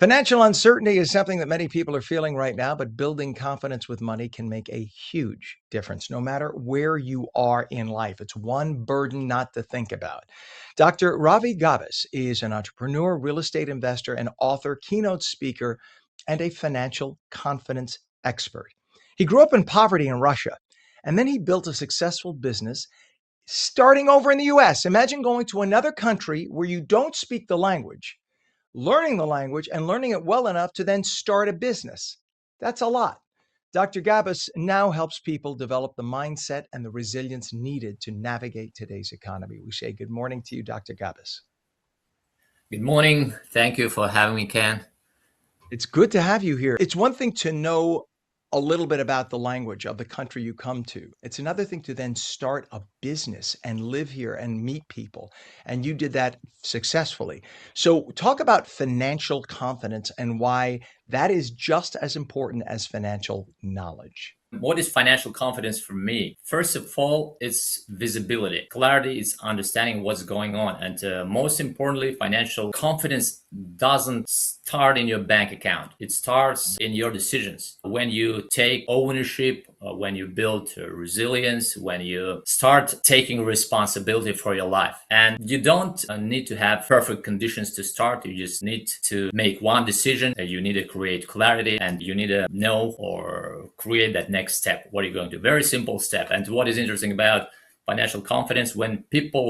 Financial uncertainty is something that many people are feeling right now, but building confidence with money can make a huge difference no matter where you are in life. It's one burden not to think about. Dr. Ravi Gabis is an entrepreneur, real estate investor, and author, keynote speaker, and a financial confidence expert. He grew up in poverty in Russia, and then he built a successful business starting over in the US. Imagine going to another country where you don't speak the language, learning the language and learning it well enough to then start a business. That's a lot. Dr. Gabus now helps people develop the mindset and the resilience needed to navigate today's economy. We say good morning to you, Dr. Gabus. Good morning. Thank you for having me, Ken. It's good to have you here. It's one thing to know a little bit about the language of the country you come to. It's another thing to then start a business and live here and meet people. And you did that successfully. So, talk about financial confidence and why that is just as important as financial knowledge. What is financial confidence for me? First of all, it's visibility. Clarity is understanding what's going on. And most importantly, financial confidence doesn't start in your bank account. It starts in your decisions. When you take ownership, when you build resilience, when you start taking responsibility for your life. And you don't need to have perfect conditions to start. You just need to make one decision. You need to create clarity and you need to know or create that next step. What are you going to do? Very simple step. And what is interesting about financial confidence, when people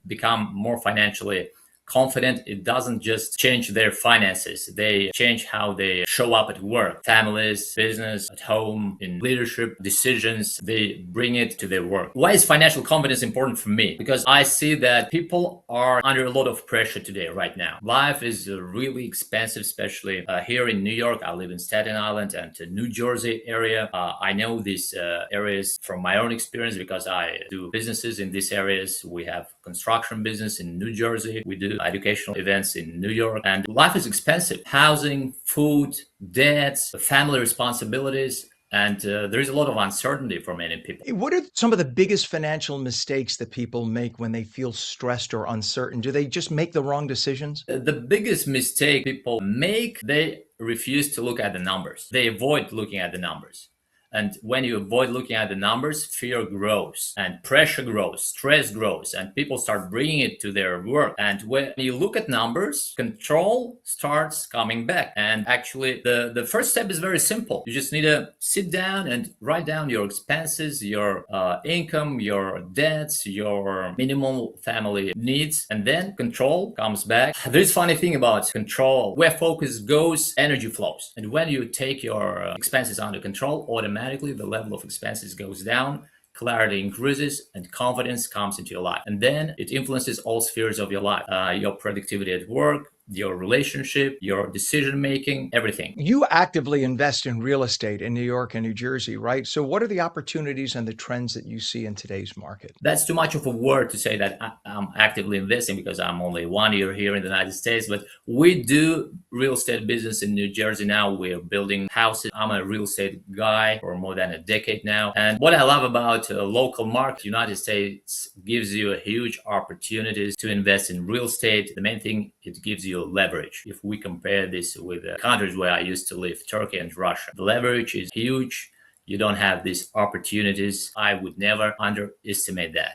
become more financially confident, it doesn't just change their finances. They change how they show up at work, families, business, at home, in leadership, decisions. They bring it to their work. Why is financial confidence important for me? Because I see that people are under a lot of pressure today, right now. Life is really expensive, especially here in New York. I live in Staten Island and the New Jersey area. I know these areas from my own experience because I do businesses in these areas. We have construction business in New Jersey. We do educational events in New York, and life is expensive. Housing, food, debts, family responsibilities, and there is a lot of uncertainty for many people. What are some of the biggest financial mistakes that people make when they feel stressed or uncertain? Do they just make the wrong decisions? The biggest mistake people make, they refuse to look at the numbers. They avoid looking at the numbers. And when you avoid looking at the numbers, fear grows and pressure grows, stress grows, and people start bringing it to their work. And when you look at numbers, control starts coming back. And actually, the first step is very simple. You just need to sit down and write down your expenses, your income, your debts, your minimal family needs, and then control comes back. There's funny thing about control. Where focus goes, energy flows. And when you take your expenses under control, automatically the level of expenses goes down, clarity increases, and confidence comes into your life. And then it influences all spheres of your life, your productivity at work, your relationship, your decision making, everything. You actively invest in real estate in New York and New Jersey, right? So, what are the opportunities and the trends that you see in today's market? That's too much of a word to say that I'm actively investing because I'm only 1 year here in the United States. But we do real estate business in New Jersey now. We're building houses. I'm a real estate guy for more than a decade now. And what I love about local market, United States gives you a huge opportunities to invest in real estate. The main thing, it gives you leverage. If we compare this with countries where I used to live, Turkey and Russia, the leverage is huge. You don't have these opportunities. I would never underestimate that.